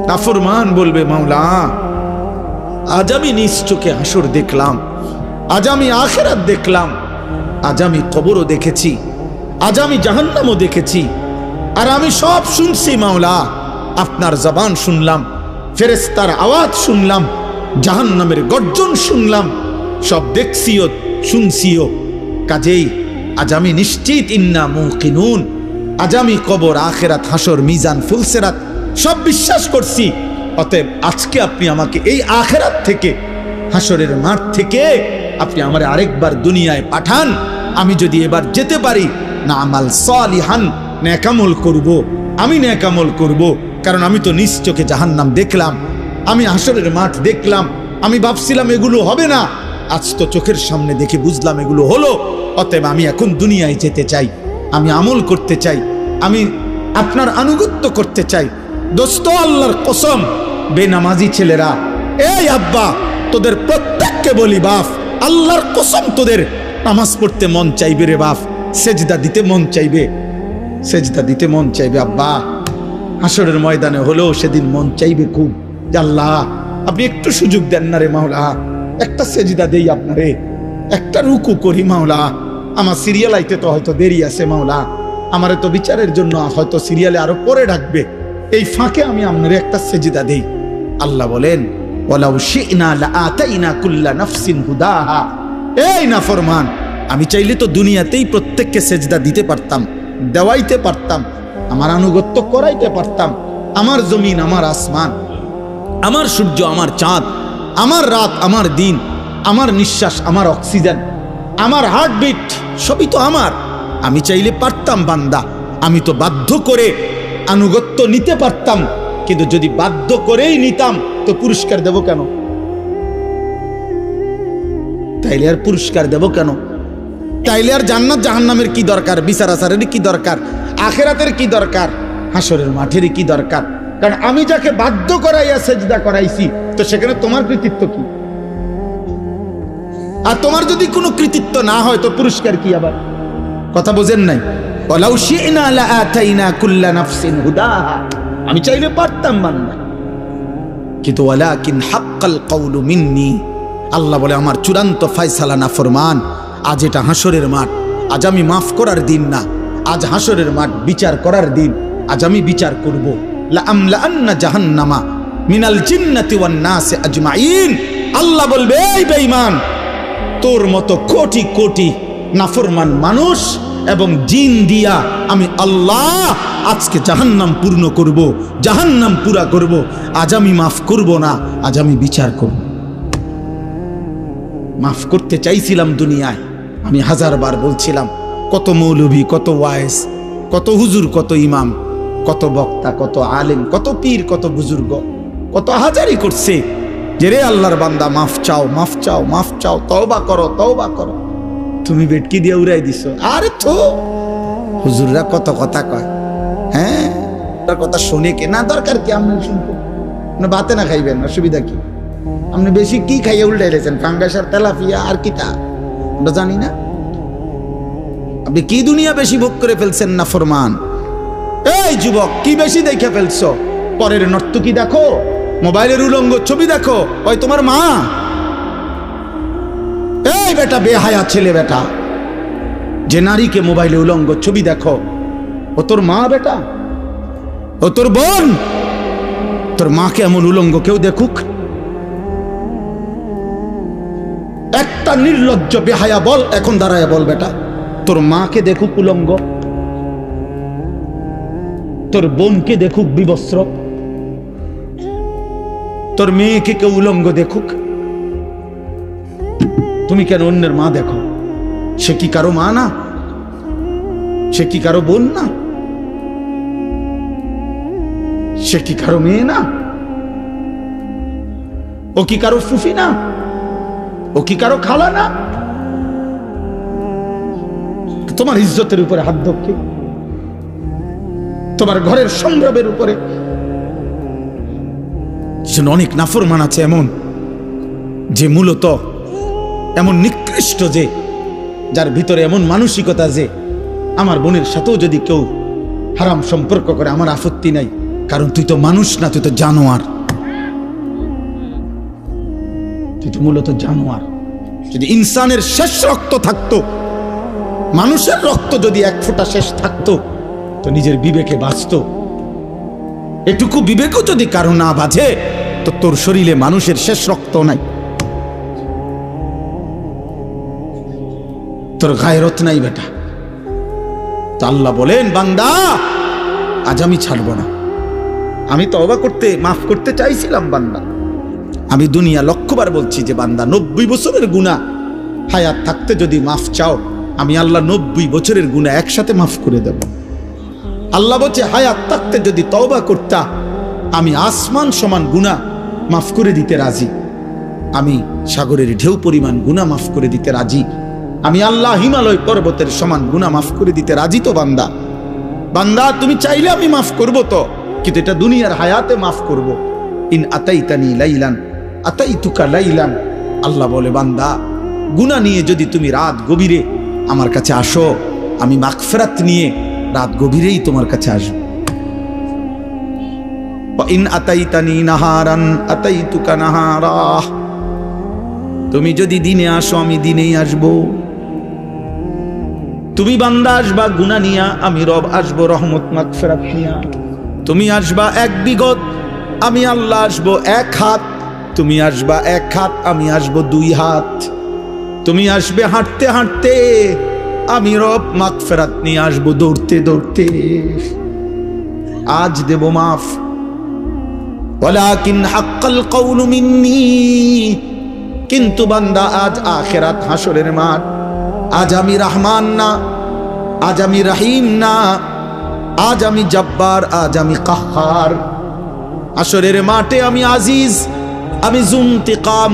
নাফরমান বলবে, মাওলা আজ আমি নিজ চোখে হাসর দেখলাম, আজ আমি আখিরাত দেখলাম, আজ আমি কবরও দেখেছি, আজ আমি জাহান্নামও দেখেছি, আর আমি সব শুনছি মাওলা। আপনার জবান শুনলাম, ফেরেশতার আওয়াজ শুনলাম, জাহান্নামের গর্জন শুনলাম, সব দেখছিও শুনছিও। কাজেই আজ আমি নিশ্চিত, ইন্না মুকিনুন, আজ আমি কবর, আখিরাত, হাসর, মিজান, ফুলসিরাত সব বিশ্বাস করছি। অতএব আজকে আপনি আমাকে এই আখিরাত থেকে, হাসরের মাঠ থেকে আপনি আমার আরেকবার দুনিয়ায় পাঠান। আমি যদি এবার যেতে পারি, না আমাল সালিহান, নেকামল করব, আমি নেকামল করব। কারণ আমি তো নিজ চোখে জাহান্নাম দেখলাম, আমি হাসরের মাঠ দেখলাম, আমি ভাবছিলাম এগুলো হবে না, আজ তো চোখের সামনে দেখে বুঝলাম এগুলো হলো। অতএব আমি এখন দুনিয়ায় যেতে চাই, আমি আমল করতে চাই, আমি আপনার আনুগত্য করতে চাই। দোস্ত, আল্লাহর কসম, বেনামাজি ছেলেরা, এই আব্বা, তোদের প্রত্যেককে বলি বাপ, আল্লাহর কসম তোদের নামাজ পড়তে মন চাইবে রে বাপ, সেজদা দিতে মন চাইবে, সেজদা দিতে মন চাইবে আব্বা। হাসরের ময়দানে হলেও সেদিন মন চাইবে খুব, আল্লাহ আপনি একটু সুযোগ দেন না রে মাওলা, একটা সেজদা দেই আপনারে, একটা রুকু করি মাওলা। আমার সিরিয়াল আইতে তো হয়তো দেরি আছে মাওলা, আমারে তো বিচারের জন্য হয়তো সিরিয়ালে আরো পরে ডাকবে, এই ফাঁকে আমি আপনারে একটা সেজদা দেই। আল্লাহ বলেন, ওয়ালাউ শি'না লাআতাইনা কুল্লা নাফসিন হুদাহা। এই নাফরমান, আমি চাইলে তো দুনিয়াতেই প্রত্যেককে সেজদা দিতে পারতাম, দেওয়াইতে পারতাম, আমার আনুগত্য করাইতে পারতাম। আমার জমিন, আমার আসমান, আমার সূর্য, আমার চাঁদ, আমার রাত, আমার দিন, আমার নিঃশ্বাস, আমার অক্সিজেন, আমার হার্টবিট, সবই তো আমার। আমি চাইলে পারতাম বান্দা, আমি তো বাধ্য করে আনুগত্য নিতে পারতাম। কিন্তু যদি বাধ্য করেই নিতাম তো পুরস্কার দেব কেন? তাইলে আর পুরস্কার দেব কেন? তাইলে আর জান্নাত জাহান্নামের কি দরকার? বিচার আচারের কি দরকার? আখিরাতের কি দরকার? হাসরের মাঠের কি দরকার? কারণ আমি যাকে বাধ্য করাইয়া সেজদা করাইছি, তো সেখানে তোমার কৃতিত্ব কি? আর তোমার যদি কোনো কৃতিত্ব না হয় তো পুরস্কার কি? আবার কথা বোঝেন নাই? ওয়ালাউ শি'না লাআতাইনা কুল্লা নাফসিন হুদাহা, আমি চাইলে পারতাম বান্দা, কিন্তু ওয়ালাকিন হাক্কাল কওলু মিন্নি, আল্লাহ বলে আমার চূড়ান্ত ফয়সালা নাফরমান। আজ এটা হাসরের মাঠ, আজ আমি মাফ করার দিন না, আজ হাসরের মাঠ বিচার করার দিন। আজ আমি বিচার করব। লাআমলাআন্না জাহান্নামা মিনাল জিন্নাতি ওয়ান নাসি আজমাইন। আল্লাহ বলবে, এই বেঈমান, তোর মতো কোটি কোটি নাফরমান মানুষ এবং জিন দিয়া আমি আল্লাহ আজকে জাহান্নাম পূর্ণ করব, জাহান্নাম পুরা করব। আজ আমি মাফ করব না, আজ আমি বিচার করব। মাফ করতে চাইছিলাম দুনিয়ায়, আমি হাজারবার বলছিলাম, কত মৌলভী, কত ওয়াইজ, কত হুজুর, কত ইমাম, কত বক্তা, কত আলেম, কত পীর, কত বুজুর্গ, কত হাজারি করছে যে রে আল্লাহর বান্দা মাফ চাও, মাফ চাও, মাফ চাও, তওবা করো, তওবা করো। তুমি বেটকি দিয়ে উড়াই দিছো। আরে তো হুজুররা কত কথা কয়, হ্যাঁ তার কথা শুনে কে না, দরকার কি? আপনি শুনবো না, ভাতে না খাইবেন, অসুবিধা কি? আপনি বেশি কি খাইয়ে উল্টাইলেছেন? ফাঙ্গাস আর তেলাপিয়া আর কিতা আমরা জানি না। আপনি কি দুনিয়া বেশি ভোগ করে ফেলছেন না ফরমান? এই যুবক, কি বেশি দেখে ফেলছো? পরের নর্তকী দেখো, মোবাইলের উলঙ্গ ছবি দেখো, ওই তোমার মা। এই বেটা, বেহায়া ছেলে বেটা, যে নারীকে মোবাইলে উলঙ্গ ছবি দেখো, ও তোর মা বেটা, ও তোর বোন। তোর মাকে এমন উলঙ্গ কেউ দেখুক? একটা নির্লজ্জ বেহায়া বল, এখন দাঁড়ায় বল বেটা, তোর মাকে দেখুক উলঙ্গ, তোর বোনকে দেখুক বিবস্ত্র, তোর মেয়েকে কেউ উলঙ্গ দেখুক? তুমি কেন অন্যের মা দেখো? সে কি কারো মা না? সে কি কারো বোন না? সে কি কারো মেয়ে না? ও কি কারো ফুফি না? ও কি কারো খালা না? তোমার ইজ্জতের উপরে হাত ধরকে, তোমার ঘরের সম্ভ্রমের উপরে। অনেক নাফরমান আছে এমন, যে মূলত এমন নিকৃষ্ট, যে যার ভিতরে এমন মানসিকতা যে আমার বোনের সাথেও যদি কেউ হারাম সম্পর্ক করে আমার আপত্তি নাই, কারণ তুই তো মানুষ না, তুই তো জানোয়ার, তুই তো মূলত জানোয়ার। যদি ইনসানের শেষ রক্ত থাকতো, মানুষের রক্ত যদি এক ফোঁটা শেষ থাকতো, তো নিজের বিবেকে বাঁচতো। এটুকু বিবেকও যদি কারো না বাঁধে, তো তোর শরীরে মানুষের শেষ রক্ত নাই, তোর গায়রত নাই বেটা। তা আল্লাহ বলেন, বান্দা আজ আমি ছাড়বো না। আমি তওবা করতে, মাফ করতে চাইছিলাম বান্দা। আমি দুনিয়া লক্ষবার বলছি যে বান্দা 90 বছরের গুনাহ হায়াত থাকতে যদি মাফ চাও, আমি আল্লাহ 90 বছরের গুনাহ একসাথে মাফ করে দেব। আল্লাহ বলছে হায়াত থাকতে যদি তওবা করতা, আমি আসমান সমান গুনাহ মাফ করে দিতে রাজি। আমি সাগরের ঢেউ পরিমাণ গুনাহ মাফ করে দিতে রাজি। আমি আল্লাহ হিমালয় পর্বতের সমান গুনাহ মাফ করে দিতে রাজি। তো বান্দা, বান্দা তুমি চাইলে আমি মাফ করব তো, কিন্তু এটা দুনিয়ার হায়াতে মাফ করব। ইন আতাইতানি লাইলান আতাইতুকা লাইলান। আল্লাহ বলে, বান্দা গুনাহ নিয়ে যদি তুমি রাত গভীরে আমার কাছে আসো, আমি মাগফিরাত নিয়ে রাত গভীরেই তোমার কাছে আসব। ইন আতাইতানি নাহারান আতাইতুকা নাহারা। তুমি যদি দিনে আসো, আমি দিনেই আসব। তুমি বান্দা আসবা গুনাহ নিয়া, আমি রব আসবো রহমত মাগফিরাত নিয়া। তুমি আসবা 1 বিঘত, আমি আল্লাহ আসবো 1 হাত। তুমি আসবা 1 হাত, আমি আসবো 2 হাত। তুমি আসবে হাঁটতে হাঁটতে, আমি রব মাগফিরাত নিয়ে আসবো দৌড়তে দৌড়তে। আজ দেব মাফ, ওয়ালাকিন হাক্কাল কওলু মিন্নি। কিন্তু বান্দা আজ আখিরাত হাসরের মাঠ। আজ আমি রহমান না, আজ আমি রহিম না, আজ আমি জব্বার, আজ আমি কাহ্হার। হাসরের মাঠে আমি আজিজ, আমি যুনতিকাম।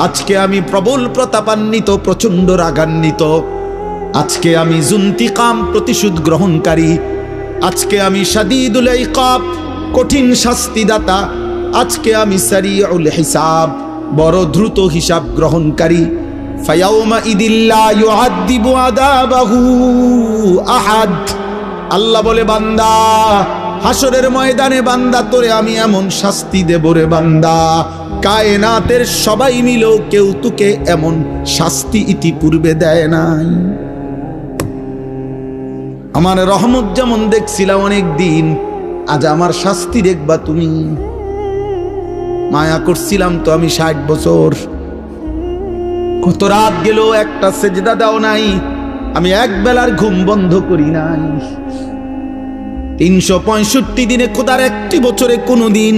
আজকে আমি প্রবল প্রতাপান্বিত, প্রচন্ড রাগান্বিত। আজকে আমি যুনতিকাম, প্রতিশোধ গ্রহণকারী। আজকে আমি শাদীদুল ইকাব, কঠিন শাস্তিদাতা। আজকে আমি সারিউল হিসাব, বড় দ্রুত হিসাব গ্রহণকারী। ফায়াউমা ইদিল্লা ইউআযিবু আযাবাহু আহাদ। আল্লাহ বলে, বান্দা হাসরের ময়দানে বান্দা তোরে আমি এমন শাস্তি দেব রে বান্দা, কায়নাতের সবাই মিলেও কেউ তোকে এমন শাস্তি ইতিপূর্বে দেয় নাই। আমার রহমত যেমন দেখছিলাম অনেক দিন, আজ আমার শাস্তি দেখবা তুমি। মায়া করছিলাম তো আমি 60 বছর। কত রাত গেল, একটা সেজদা দাও নাই। আমি এক বেলার ঘুম বন্ধ করি নাই। 365 দিনে খোদার একটি বছরে কোনোদিন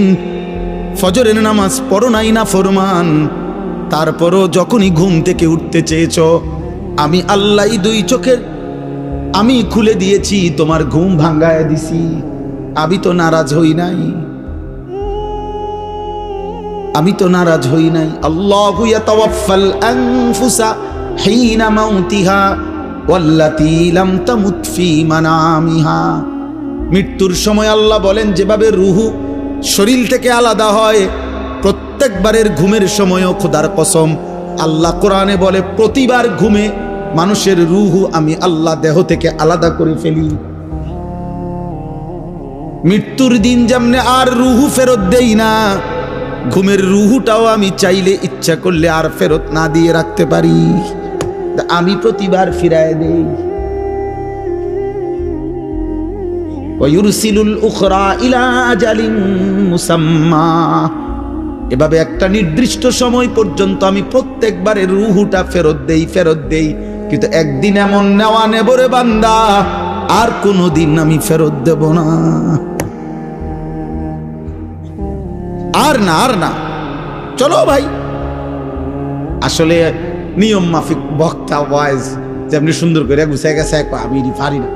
ফজরের নামাজ পড়ো নাই না ফরমান। তারপরও যখনই ঘুম থেকে উঠতে চেয়েছ, আমি আল্লাহ 2 চোখের আমি খুলে দিয়েছি, তোমার ঘুম ভাঙ্গায় দিছি। আমি তো নারাজ হই নাই, আমি তো নারাজ হই নাই। আল্লাহু ইয়াতাওয়াফাল আনফুসা হিনা মাউতিহা ওয়াল্লাতী লাম তামুত ফি মানামিহা। মৃত্যুর সময় আল্লাহ বলেন, যেভাবে রুহু শরীর থেকে আলাদা হয়, প্রত্যেকবারের ঘুমের সময়ও খোদার কসম আল্লাহ কোরআনে বলে, প্রতিবার ঘুমে মানুষের রুহু আমি আল্লাহ দেহ থেকে আলাদা করে ফেলি। মৃত্যুর দিন যেমনে আর রুহু ফেরত দেই না, ঘুমের রুহুটাও আমি চাইলে ইচ্ছা করলে আর ফেরত না দিয়ে রাখতে পারি। আমি প্রতিবার ফিরায় দেই। ওয়ায়ুরসিলুল উখরা ইলা আজালিন মুসাম্মা। এভাবে একটা নির্দিষ্ট সময় পর্যন্ত আমি প্রত্যেকবারে রুহুটা ফেরত দেই। কিন্তু একদিন এমন নেওয়া নেব রে বান্দা, আর কোনোদিন আমি ফেরত দেব না। আর না চলো ভাই। আসলে নিয়ম মাফিক বক্তা ওয়াইজ যেমনি সুন্দর করে গুছাই গেছে, আমি পারি না,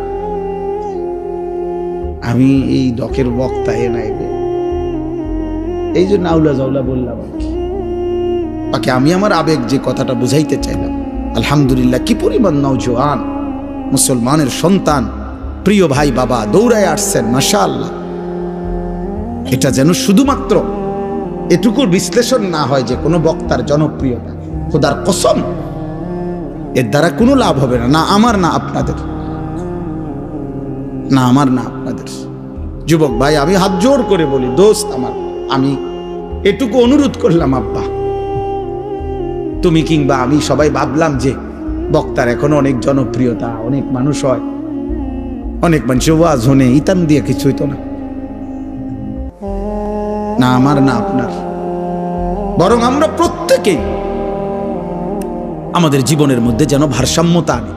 আমি এই ডকের বক্তা নাই, এই জন্য আউলা জাউলা বললাম আর কি। বাকি আমি আমার আবেগ যে কথাটা বুঝাইতে চাইলাম, আলহামদুলিল্লাহ কি পরিমাণ নওজোয়ান মুসলমানের সন্তান, প্রিয় ভাই বাবা দৌড়ায় আসছেন, মাশাআল্লাহ। এটা যেন শুধুমাত্র এটুকুর বিশ্লেষণ না হয় যে কোনো বক্তার জনপ্রিয়তা। খোদার কসম, এর দ্বারা কোনো লাভ হবে না, না আমার না আপনাদের, না আমার না আপনাদের। যুবক ভাই, আমি হাত জোর করে বলি, দোস্ত আমার, আমি এটুকু অনুরোধ করলাম, আব্বা তুমি কিংবা আমি সবাই ভাবলাম যে বক্তার এখন অনেক জনপ্রিয়তা, অনেক মানুষ হয়, অনেক মানুষ ওয়াজ হনে ইতান দিয়ে কিছু হইতো না, না আমার না আপনার, বরং আমরা প্রত্যেকেই আমাদের জীবনের মধ্যে যেন ভারসাম্যতা আনে।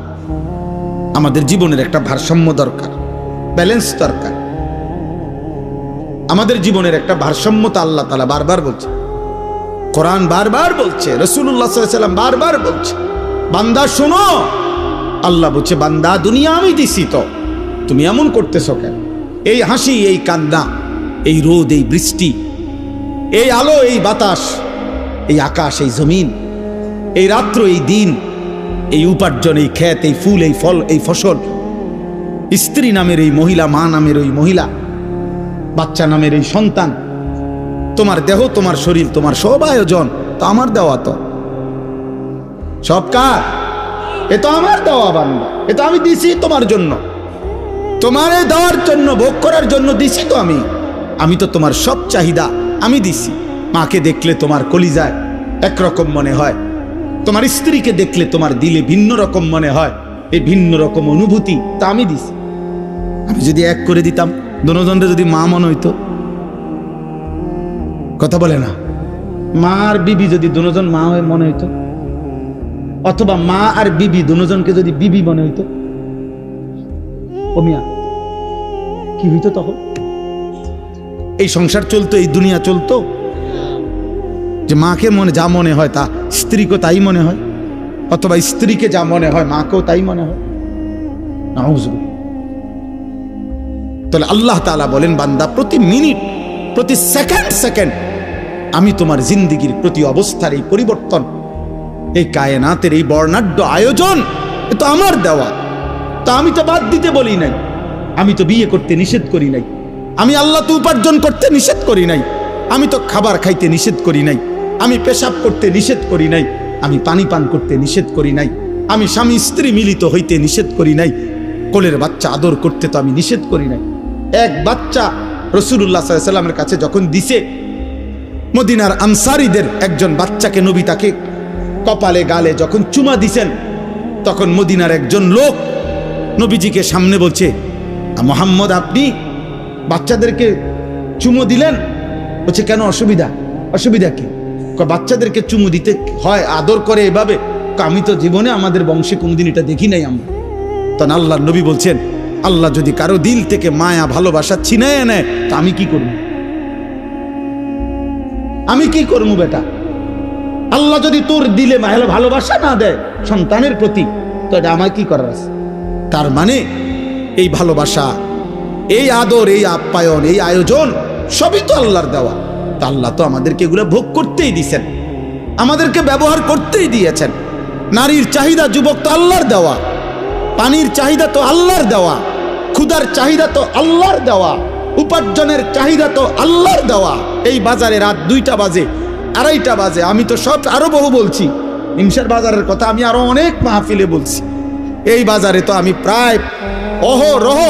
আমাদের জীবনের একটা ভারসাম্য দরকার, ব্যালেন্স দরকার। আমাদের জীবনের একটা ভারসাম্যতা আল্লাহ তাআলা বারবার বলছে, কোরআন বারবার বলছে, রাসূলুল্লাহ সাল্লাল্লাহু আলাইহি ওয়াসাল্লাম বারবার বলছে, বান্দা শোনো, আল্লাহ বলছে বান্দা দুনিয়া আমি দিছি, তো তুমি এমন করতেছো কেন? এই হাসি, এই কান্না, এই রোদ, এই বৃষ্টি, এই আলো, এই বাতাস, এই আকাশ, এই জমিন, এই রাত্র, এই দিন, এই উপার্জন, এই ক্ষেত, এই ফুল, এই ফল, এই ফসল, স্ত্রী নামের এই মহিলা, মা নামের ওই মহিলা, বাচ্চা নামের এই সন্তান, তোমার দেহ, তোমার শরীর, তোমার সব আয়োজন তো আমার দেওয়া, তো সব কার? এ তো আমার দেওয়া বান্দা, এ তো আমি দিছি তোমার জন্য, তোমারে দেওয়ার জন্য, ভোগ করার জন্য দিছি তো আমি তো তোমার সব চাহিদা আমি দিছি। মাকে দেখলে তোমার কলিজায় একরকম মনে হয়, তোমার স্ত্রীকে দেখলে তোমার দিলে ভিন্ন রকম মনে হয়, এই ভিন্ন রকম অনুভূতি তা আমি দিছি। আমি যদি এক করে দিতাম, দুজনরে যদি মা মনে হইতো, কথা বলে না, মা আর বিবি যদি দুজন মা হয়ে মনে হইতো, অথবা মা আর বিবি দুজনকে যদি বিবি মনে হইতো, ও মিয়া কি হইতো তখন? এই সংসার চলতো, এই দুনিয়া চলতো, যে মাকে মনে যা মনে হয় তা স্ত্রীকে তাই মনে হয়, অথবা স্ত্রীকে যা মনে হয় মাকেও তাই মনে হয়। নাউযুবিল্লাহ। তাহলে আল্লাহ তাআলা বলেন, বান্দা প্রতি মিনিট, প্রতি সেকেন্ড আমি তোমার জিন্দেগির প্রতি অবস্থার এই পরিবর্তন, এই কায়নাতের এই বর্ণাঢ্য আয়োজন, এ তো আমার দেওয়া। তা আমি তো বাদ দিতে বলি নাই, আমি তো বিয়ে করতে নিষেধ করি নাই, আমি আল্লাহ তো উপার্জন করতে নিষেধ করি নাই, আমি তো খাবার খাইতে নিষেধ করি নাই, আমি পেশাব করতে নিষেধ করি নাই, আমি পানি পান করতে নিষেধ করি নাই, আমি স্বামী স্ত্রী মিলিত হইতে নিষেধ করি নাই, কোলের বাচ্চা আদর করতে তো আমি নিষেধ করি নাই। এক বাচ্চা রাসূলুল্লাহ সাল্লাল্লাহু আলাইহি ওয়াসাল্লামের কাছে যখন দিছে, মদিনার আনসারীদের একজন বাচ্চাকে নবী তাকে কপালে গালে যখন চুমা দিছেন, তখন মদিনার একজন লোক নবীজিকে সামনে বলছে, মুহাম্মদ আপনি বাচ্চাদেরকে চুমু দিলেন? বলছে কেন, অসুবিধা কি? বাচ্চাদেরকে চুমু দিতে হয়, আদর করে এভাবে? আমি তো জীবনে আমাদের বংশে কোনদিন এটা দেখি নাই আমরা। তখন আল্লাহর নবী বলছেন, আল্লাহ যদি কারো দিল থেকে মায়া ভালোবাসা ছিনায় নেয়, তো আমি কি করব? বেটা? আল্লাহ যদি তোর দিলে ভালোবাসা না দেয় সন্তানের প্রতি, তো এটা আমার কি করার আছে? তার মানে এই ভালোবাসা, এই আদর, এই আপ্যায়ন, এই আয়োজন সবই তো আল্লাহর দেওয়া। তা আল্লাহ তো আমাদেরকে এগুলো ভোগ করতেই দিয়েছেন, আমাদেরকে ব্যবহার করতেই দিয়েছেন। নারীর চাহিদা যুবক তো আল্লাহর দেওয়া, পানির চাহিদা তো আল্লাহর দেওয়া, ক্ষুধার চাহিদা তো আল্লাহর দেওয়া, উপার্জনের চাহিদা তো আল্লাহর দেওয়া। এই বাজারে রাত 2টা বাজে, 2:30 বাজে, আমি তো সব আরো বহু বলছি, ইমসার বাজারের কথা আমি আরো অনেক মাহফিলে বলছি। এই বাজারে তো আমি প্রায় অহরহ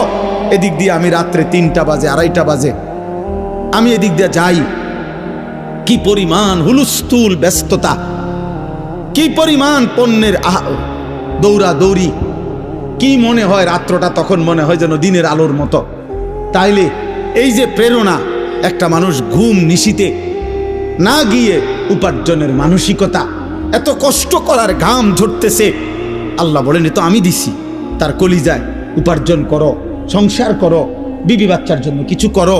এদিক দিয়ে, আমি রাত্রে 3টা বাজে, 2:30 বাজে আমি এদিক দিয়ে যাই। কি পরিমাণ হুলস্থুল ব্যস্ততা, কি পরিমাণ পণ্যের দৌড়া দৌড়ি, কি মনে হয় রাত্রটা তখন মনে হয় যেন দিনের আলোর মতো। তাইলে এই যে প্রেরণা, একটা মানুষ ঘুম নিশিতে না গিয়ে উপার্জনের মানসিকতা, এত কষ্ট করার ঘাম ঝরতেছে, আল্লাহ বলেন এ তো আমি দিছি। তার কলিজায় উপার্জন করো, সংসার করো, বিবি বাচ্চার জন্য কিছু করো,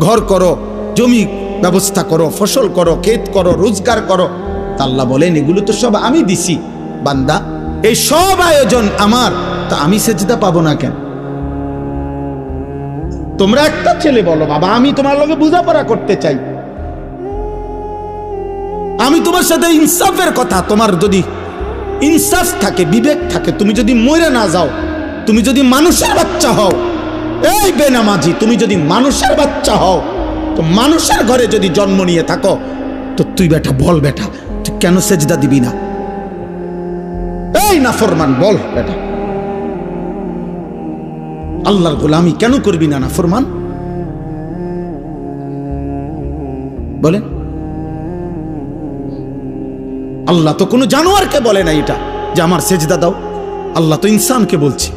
ঘর করো, জমি ব্যবস্থা করো, ফসল করো, ক্ষেত করো, রোজগার করো। আল্লাহ বলেন এগুলো তো সব আমি দিছি। বান্দা এই সব আয়োজন আমার, তা আমি সেজদা পাবো না কেন? তোমরা একটা ছেলে বলো, বাবা আমি তোমার লগে বোঝাপড়া করতে চাই, আমি তোমার সাথে ইনসাফের কথা, তোমার যদি ইনসাফ থাকে, বিবেক থাকে, তুমি যদি মরে না যাও, তুমি যদি মানুষের বাচ্চা হও, এই বেনামাজি তুমি যদি মানুষের বাচ্চা হও, তো মানুষের ঘরে যদি জন্ম নিয়ে থাকো, তো তুই বেটা বল, বেটা তুই কেন সেজদা দিবি না? এই নাফরমান বল বেটা, আল্লাহর গোলামি কেন করবি না নাফরমান? বলেন? আল্লাহ তো কোনো জানোয়ারকে বলে না এটা যে আমার সেজদা দাও। আল্লাহ তো ইনসানকে বলছে।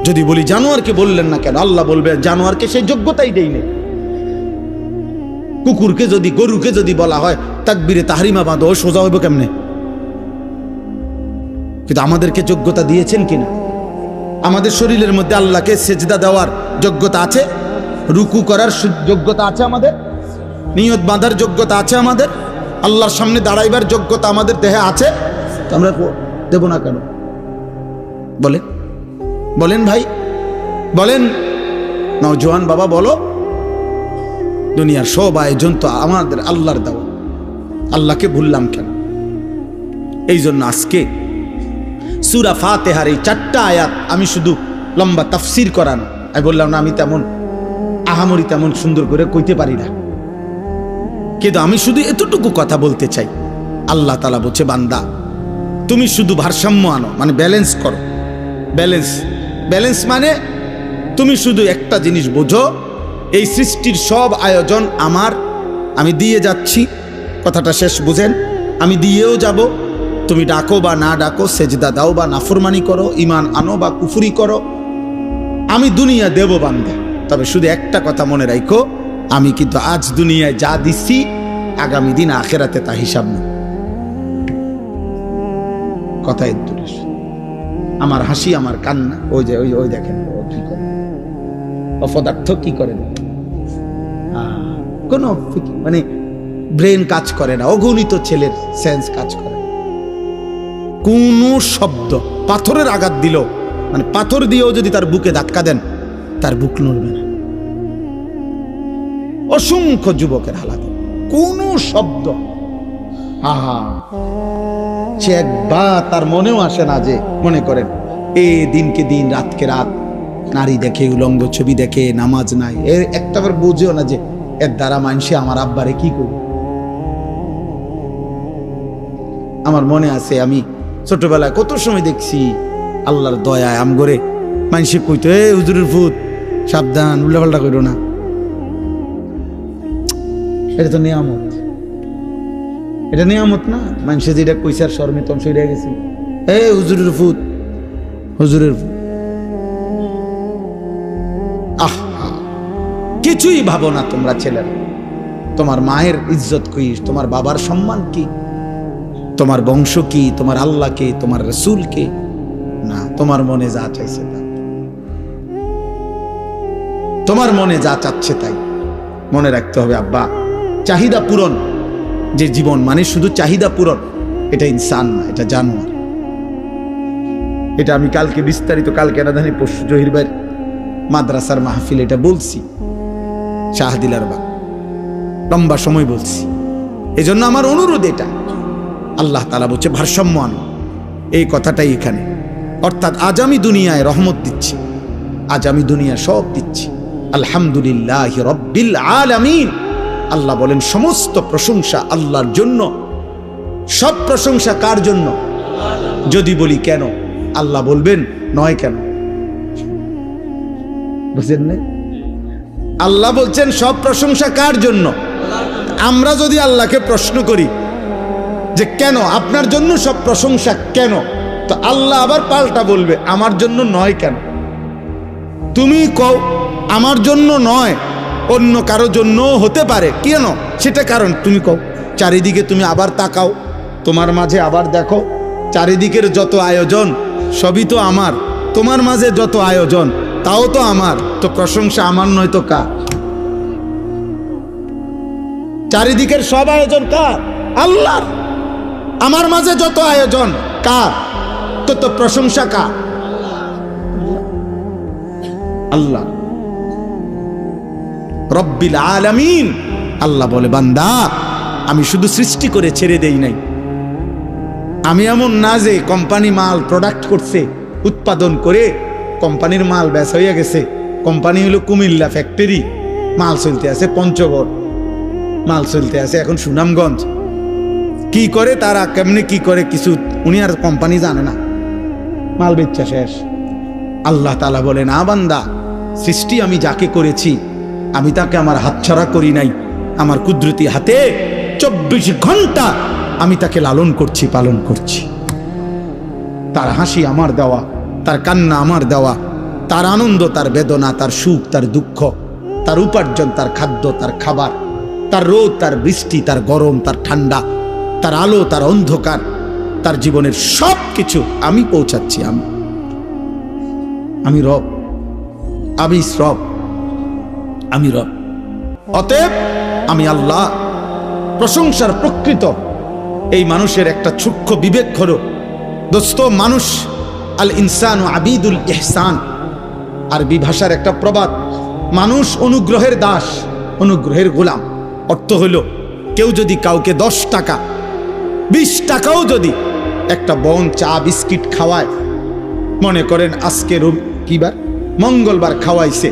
যদি বলি জানোয়ারকে বললেন না কেন, আল্লাহ বলবে জানোয়ারকে সেই যোগ্যতাই দেই নেই। কুকুরকে যদি, গরুকে যদি বলা হয় তাকবীরে তাহরিমা বাঁধো, সোজা হইব কেমনে? কিন্তু আমাদেরকে যোগ্যতা দিয়েছেন কিনা? আমাদের শরীরের মধ্যে আল্লাহকে সেজদা দেওয়ার যোগ্যতা আছে, রুকু করার যোগ্যতা আছে, আমাদের নিয়ত বাঁধার যোগ্যতা আছে, আমাদের আল্লাহর সামনে দাঁড়াইবার যোগ্যতা আমাদের দেহে আছে। তো আমরা দেব না কেন? বলেন, বলেন ভাই, বলেন নওজোয়ান বাবা, বলো। দুনিয়ার সব আয়োজন তো আমাদের আল্লাহর দেওয়া, আল্লাহকে ভুললাম কেন? এই জন্য আজকে সূরা ফাতিহার এই 4টা আয়াত আমি শুধু লম্বা তাফসির করানো, আমি বললাম না আমি তেমন আহামরি তেমন সুন্দর করে কইতে পারি না, কিন্তু আমি শুধু এতটুকু কথা বলতে চাই। আল্লাহ তাআলা বলছে, বান্দা তুমি শুধু ভারসাম্য আনো, মানে ব্যালেন্স করো। ব্যালেন্স মানে তুমি শুধু একটা জিনিস বোঝো, এই সৃষ্টির সব আয়োজন আমার, আমি দিয়ে যাচ্ছি। কথাটা শেষ বুঝেন? আমি দিয়েও যাব। তুমি ডাকো বা না ডাকো, সেজদা দাও বা নাফরমানি করো, ঈমান আনো বা কুফরি করো, আমি দুনিয়া দেব বান্দা। তবে শুধু একটা কথা মনে রাখো, আমি কিন্তু আজ দুনিয়ায় যা দিচ্ছি আগামী দিন আখেরাতে তা হিসাব নেই। কথাই দূরে, আমার হাসি, আমার কান্না, ওই যে ওই দেখেন ও কি করে, অপদার্থ কি করে, কোনো মানে ব্রেন কাজ করে না, অগণিত ছেলের সেন্স কাজ করে। কোন শব্দ, পাথরের আঘাত দিল, মানে পাথর দিয়েও যদি তার বুকে ধাক্কা দেন তার বুক নড়বে না। অসংখ্য যুবকের হালাত, কোন শব্দ, আহা, সে একবার তার মনেও আসে না যে, মনে করেন এই দিনকে দিন, রাতকে রাত নারী দেখে, উলঙ্গ ছবি দেখে, নামাজ নাই, এর একটাবার বুঝেও না যে এর দ্বারা মানুষে আমার আব্বারে কি করবে। আমার মনে আছে আমি ছোটবেলায় কত সময় দেখছি আল্লাহর দয়ায় আমগরে মানুষে কইতো, এ হুজুরের ভূত, সাবধান, উল্টাপাল্টা করো না। এটা তো নিয়ামত, এটা নিয়ামত না? মানুষে যেটা কইছে আর শর্মে তখন সরে গেছি, এ হুজুরের ভূত, হুজুরের ভূত। কিছুই ভাবো না তোমরা ছেলেরা। তোমার মায়ের ইজ্জত কি, তোমার বাবার সম্মান কি, তোমার বংশ কি, তোমার আল্লাহ কে, তোমার রাসূল কে? না, তোমার মনে যা চাইছে তা, তোমার মনে যা চাচ্ছে তাই। মনে রাখতে হবে আব্বা, চাহিদা পূরণ যে জীবন, মানে শুধু চাহিদা পূরণ, এটা ইনসান না, এটা জানোয়ার। এটা আমি কালকে বিস্তারিত, কালকে না জানি পরশু জহির ভাইয়ের মাদ্রাসার মাহফিল এটা বলছি, শাহদিলার বাগ, লম্বা সময় বলছি। এই জন্য আমার অনুরোধ এটা, আল্লাহ তাআলা বলছে ভারসাম্য আনো, এই কথাটাই এখানে। অর্থাৎ আজ আমি দুনিয়ায় রহমত দিচ্ছি, আজ আমি দুনিয়া সব দিচ্ছি, আলহামদুলিল্লাহি রাব্বিল আলামিন। আল্লাহ বলেন সমস্ত প্রশংসা আল্লাহর জন্য। সব প্রশংসা কার জন্য? যদি বলি কেন, আল্লাহ বলবেন নয় কেন? বুঝলেন না? আল্লাহ বলছেন সব প্রশংসা কার জন্য। আমরা যদি আল্লাহকে প্রশ্ন করি যে কেন, আপনার জন্য সব প্রশংসা কেন, তো আল্লাহ আবার পাল্টা বলবে আমার জন্য নয় কেন। তুমি কও আমার জন্য নয়, অন্য কারো জন্য হতে পারে, কেন সেটা কারণ তুমি কও। চারিদিকে তুমি আবার তাকাও, তোমার মাঝে আবার দেখো, চারিদিকের যত আয়োজন সবই তো আমার, তোমার মাঝে যত আয়োজন তাও তো আমার, তো প্রশংসা আমার নয় তো কার? চারিদিকের সব আয়োজন কার? আল্লাহর। আমার মাঝে যত আয়োজন কার? তো প্রশংসা কার? আল্লাহ রব্বিল আলামিন। আল্লাহ বলে বান্দা আমি শুধু সৃষ্টি করে ছেড়ে দেই নাই, আমি এমন না যে কোম্পানি মাল প্রোডাক্ট করছে, উৎপাদন করে কোম্পানির মাল বেচা হয়ে গেছে, কোম্পানি হলো কুমিল্লা ফ্যাক্টরি, মাল চলতে আছে পঞ্চগড়, মাল চলতে আছে এখন সুনামগঞ্জ। কি করে তারা, কেমনে কি করে কিছু উনি আর কোম্পানি জানে না, মাল বেচা শেষ। আল্লাহ তাআলা বলে না বান্দা, সৃষ্টি আমি যাকে করেছি আমি তাকে আমার হাতছাড়া করি নাই, আমার কুদরতি হাতে 24 ঘন্টা আমি তাকে লালন করছি, পালন করছি। তার হাসি আমার দেওয়া, তার কান্না আমার দেওয়া, তার আনন্দ, তার বেদনা, তার সুখ, তার দুঃখ, তার উপার্জন, তার খাদ্য, তার খাবার, তার রোদ, তার বৃষ্টি, তার গরম, তার ঠান্ডা, তার আলো, তার অন্ধকার, তার জীবনের সব কিছু আমি পৌঁছাচ্ছি। আমি রব, আমি রব, আমি রব। অতএব আমি আল্লাহ। প্রশংসার প্রকৃত এই মানুষের একটা সূক্ষ্ম বিবেক হলো, দোস্ত, মানুষ আল ইনসান ও আবিদুল ইহসান, আরবি ভাষার একটা প্রবাদ, মানুষ অনুগ্রহের দাস, অনুগ্রহের গোলাম। অর্থ হইল, কেউ যদি কাউকে 10 টাকা 20 টাকাও যদি একটা বন চা বিস্কিট খাওয়ায়, মনে করেন আজকে কি বার, মঙ্গলবার খাওয়াইছে,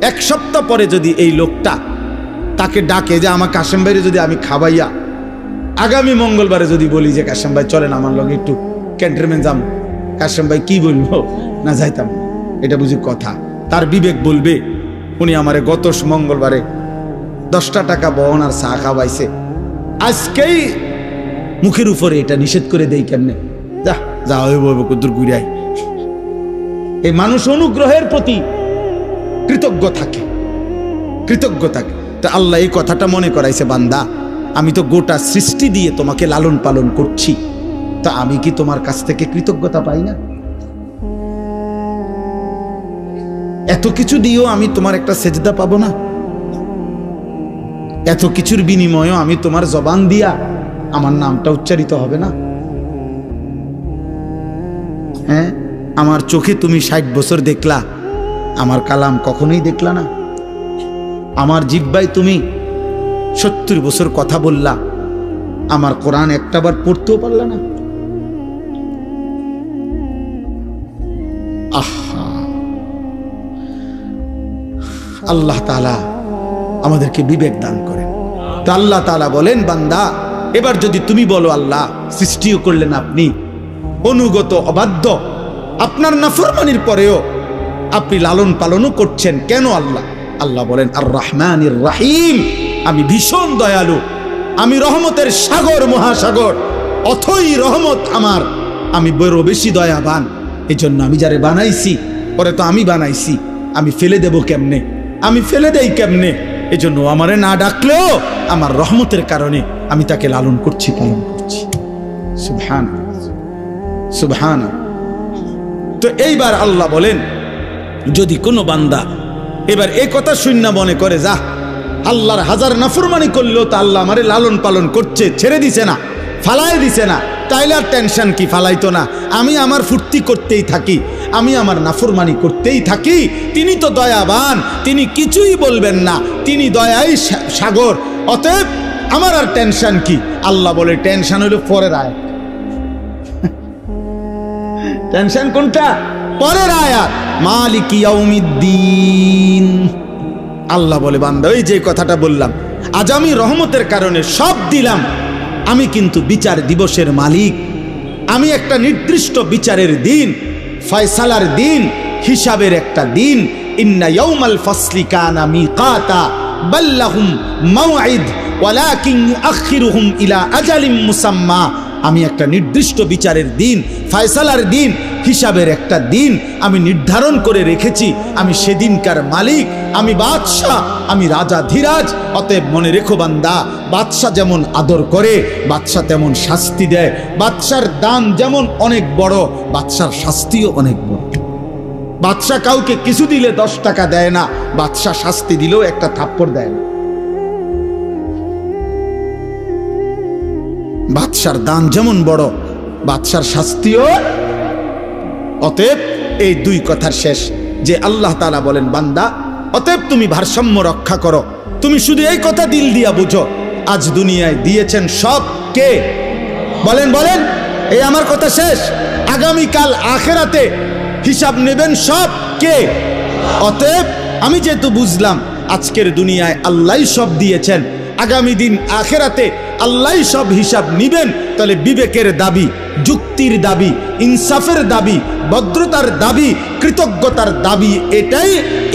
1 সপ্তাহ পরে যদি এই লোকটা তাকে ডাকে যে আমার কাশেম ভাইরে যদি আমি খাওয়াইয়া আগামী মঙ্গলবারে যদি বলি যে কাশেম ভাই চলেন আমার লগে একটু ক্যান্টনমেন্ট যাম, কাশেম ভাই কি বলবো, না যাইতাম, এটা বুঝি কথা। তার বিবেক বলবে উনি আমারে গত মঙ্গলবারে 10টা টাকা বহন আর চা খাওয়াইছে, আজকেই মুখের উপরে এটা নিষেধ করে দেই কেমনে, যা যা হইব কুদ্দুর ঘুরাই। এই মানুষ অনুগ্রহের প্রতি কৃতজ্ঞ থাকে, কৃতজ্ঞ থাকে। তা আল্লাহ এই কথাটা মনে করাইছে, বান্দা আমি তো গোটা সৃষ্টি দিয়ে তোমাকে লালন পালন করছি, তা আমি কি তোমার কাছ থেকে কৃতজ্ঞতা পাই না? এত কিছু দিয়েও আমি তোমার একটা সেজদা পাবো না? এত কিছুর বিনিময়েও আমি তোমার জবান দিয়া আমার নামটা উচ্চারিত হবে না? হ্যাঁ, আমার চোখে তুমি 60 বছর দেখলা, আমার কালাম কখনোই দেখলা না। আমার জিহ্বায় তুমি 70 বছর কথা বললা, আমার কোরআন একটাবার পড়তেও পারলা না। আহা, আল্লাহ তাআলা আমাদেরকে বিবেক দান করেন। তো আল্লাহ তাআলা বলেন, বান্দা এবার যদি তুমি বলো আল্লাহ সৃষ্টিও করলেন আপনি, অনুগত অবাধ্য, আপনার নাফরমানির পরেও আপনি লালন পালনও করছেন কেন আল্লাহ? আল্লাহ বলেন, আর রহমানির রাহিম, আমি ভীষণ দয়ালু, আমি রহমতের সাগর, মহাসাগর, অথই রহমত আমার, আমি বড় বেশি দয়াবান। এই জন্য আমি যারে বানাইছি, পরে তো আমি বানাইছি, আমি ফেলে দেব কেমনে, আমি ফেলে দেই কেমনে? এই জন্য আমারে না ডাকলেও আমার রহমতের কারণে আমি তাকে লালন করছি, পালন করছি। সুবহানাল্লাহ, সুবহানাল্লাহ। তো এইবার আল্লাহ বলেন, যদি কোনো বান্দা এবার এই কথা শুন না মনে করে যা আল্লাহর হাজার নাফরমানি করলেও তো আল্লাহ আমারে লালন পালন করছে, ছেড়ে দিছে না, ফালাই দিছে না, তাইলে আর টেনশন কি, ফালাইতো না, আমি আমার ফুর্তি করতেই থাকি, আমি আমার নাফরমানি করতেই থাকি, তিনি তো দয়াবান, তিনি কিছুই বলবেন না, তিনি দয়াই সাগর, অতএব আমার আর টেনশন কি? আল্লাহ বলে টেনশন হলো পরের আয়াত। টেনশন কোনটা? পরের আয়াত, মালিক ইয়াউমিদ্দিন। আল্লাহ বলে, বান্দা ওই যে কথাটা বললাম, আজ আমি রহমতের কারণে সব দিলাম, আমি কিন্তু বিচার দিবসের মালিক, আমি একটা নির্দিষ্ট বিচারের দিন, ফয়সালার দিন, হিসাবের একটা দিন। ইন্না ইয়াউমাল ফাসলি কানা মিকাতা বাল্লাহুম মাউইদ ওয়ালাকিন ইউআখিরুহুম ইলা আজালিম মুসাম্মা। আমি একটা নির্দিষ্ট বিচারের দিন, ফয়সালার দিন, হিসাবের একটা দিন আমি নির্ধারণ করে রেখেছি। আমি সেদিনকার মালিক, আমি বাদশাহ, আমি রাজা ধীরাজ। অতএব মনে রেখো বান্দা, বাদশাহ যেমন আদর করে, বাদশাহ তেমন শাস্তি দেয়। বাদশার দান যেমন অনেক বড়, বাদশার শাস্তিও অনেক বড়। বাদশাহ কাউকে কিছু দিলে 10 টাকা দেয় না, বাদশাহ শাস্তি দিলেও একটা থাপ্পড় দেয় না। বাদশার দান যেমন বড়, বাদশার শাস্তিও। অতএব এই দুই কথার শেষ যে আল্লাহ তাআলা বলেন, বান্দা অতএব তুমি ভারসাম্য রক্ষা করো, তুমি শুধু এই কথা দিল দিয়া বুঝো, আজ দুনিয়ায় দিয়েছেন সব কে? বলেন বলেন, এই আমার কথা শেষ। আগামীকাল আখিরাতে হিসাব নেবেন সব কে? অতএব আমি যেহেতু বুঝলাম আজকের দুনিয়ায় আল্লাহই সব দিয়েছেন, আগামী দিন আখিরাতে আল্লাহই সব হিসাব নিবেন, তাহলে বিবেকের দাবি, যুক্তির দাবি, ইনসাফের দাবি, ভদ্রতার দাবি, কৃতজ্ঞতার দাবি এটাই,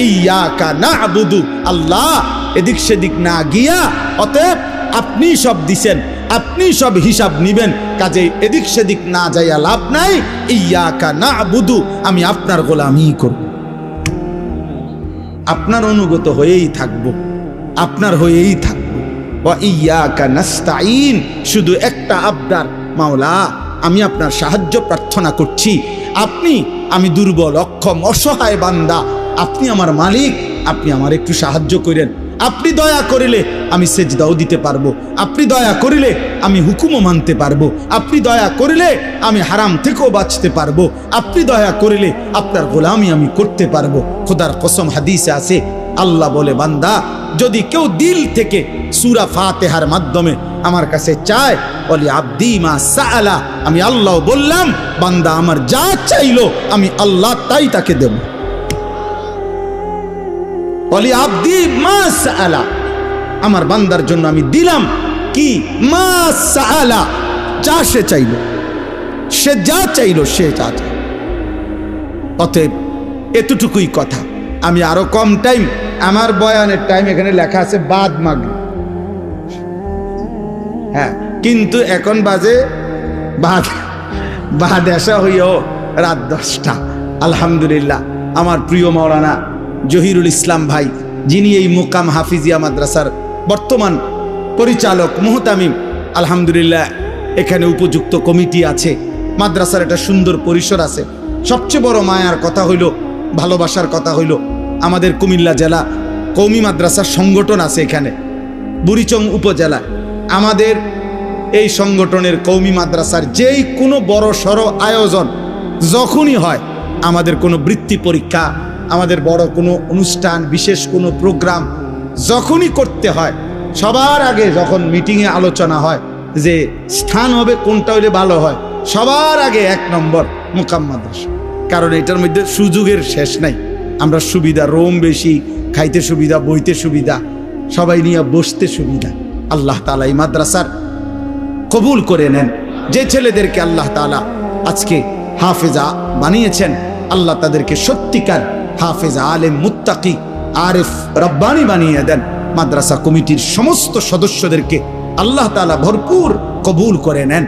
ইয়াকা না'বুদু, আল্লাহ এদিক সেদিক না গিয়া, অতএব আপনি সব দিছেন, আপনি সব হিসাব নিবেন, কাজে এদিক সেদিক না যাইয়া লাভ নাই। ইয়াকা না'বুদু, আমি আপনার গোলামি করব, আপনার অনুগত হয়েই থাকব, আপনার হয়েই থাকব। ওয়া ইয়াকা নাস্তাইন, শুধু একটা আবদার, মাওলা আমি আপনার সাহায্য প্রার্থনা করছি। আপনি, আমি দুর্বল, অক্ষম, অসহায় বান্দা, আপনি আমার মালিক, আপনি আমার একটু সাহায্য করেন। আপনি দয়া করিলে আমি সেজদাও দিতে পারবো, আপনি দয়া করিলে আমি হুকুমও মানতে পারবো, আপনি দয়া করিলে আমি হারাম থেকেও বাঁচতে পারবো, আপনি দয়া করিলে আপনার গোলামি আমি করতে পারবো। খোদার কসম, হাদিসে আছে, আল্লাহ বলে, বান্দা যদি কেউ দিল থেকে সূরা ফাতিহার মাধ্যমে আমার কাছে চায়, বলি আব্দি মা সাআলা, আমি আল্লাহ বললাম বান্দা আমার যা চাইলো আমি আল্লাহ তাই তাকে দেব। বলি আব্দি মা সাআলা, আমার বান্দার জন্য আমি দিলাম কি, মা সাআলা, যা সে চাইলো, সে যা চাইলো, সে যা চাইল। অতএব এতটুকুই কথা। আমি আরো কম টাইম, আমার বয়ানের টাইম এখানে লেখা আছে বাদ মাগরিব, হ্যাঁ, কিন্তু এখন বাজে বাদ আসা হইও রাত 10টা। আলহামদুলিল্লাহ, আমার প্রিয় মাওলানা জহিরুল ইসলাম ভাই, যিনি এই মুকাম হাফিজিয়া মাদ্রাসার বর্তমান পরিচালক মুহতামিম, আলহামদুলিল্লাহ এখানে উপযুক্ত কমিটি আছে, মাদ্রাসার একটা সুন্দর পরিসর আছে। সবচেয়ে বড় মায়ার কথা হইল, ভালোবাসার কথা হইল, আমাদের কুমিল্লা জেলা কওমি মাদ্রাসার সংগঠন আছে এখানে বুড়িচং উপজেলা। আমাদের এই সংগঠনের কওমি মাদ্রাসার যেই কোনো বড় সড় আয়োজন যখনই হয়, আমাদের কোনো বৃত্তি পরীক্ষা, আমাদের বড় কোনো অনুষ্ঠান, বিশেষ কোনো প্রোগ্রাম যখনই করতে হয়, সবার আগে যখন মিটিংয়ে আলোচনা হয় যে স্থান হবে কোনটা হইলে ভালো হয়, সবার আগে 1 নম্বর মুকাম মাদ্রাসা। কারণ এটার মধ্যে সুযোগের শেষ নাই। আমরা সুবিধা, রোম বেশি, খাইতে সুবিধা, বইতে সুবিধা, সবাই নিয়ে বসতে সুবিধা। আল্লাহ তাআলা এই মাদ্রাসার কবুল করে নেন। যে ছেলেদেরকে আল্লাহ তাআলা আজকে হাফেজা বানিয়েছেন, আল্লাহ তাদেরকে সত্যিকার হাফেজা, আলেম, মুত্তাকি, আরিফ, রব্বানি বানিয়ে দেন। মাদ্রাসা কমিটির সমস্ত সদস্যদেরকে আল্লাহ তাআলা ভরপুর কবুল করে নেন।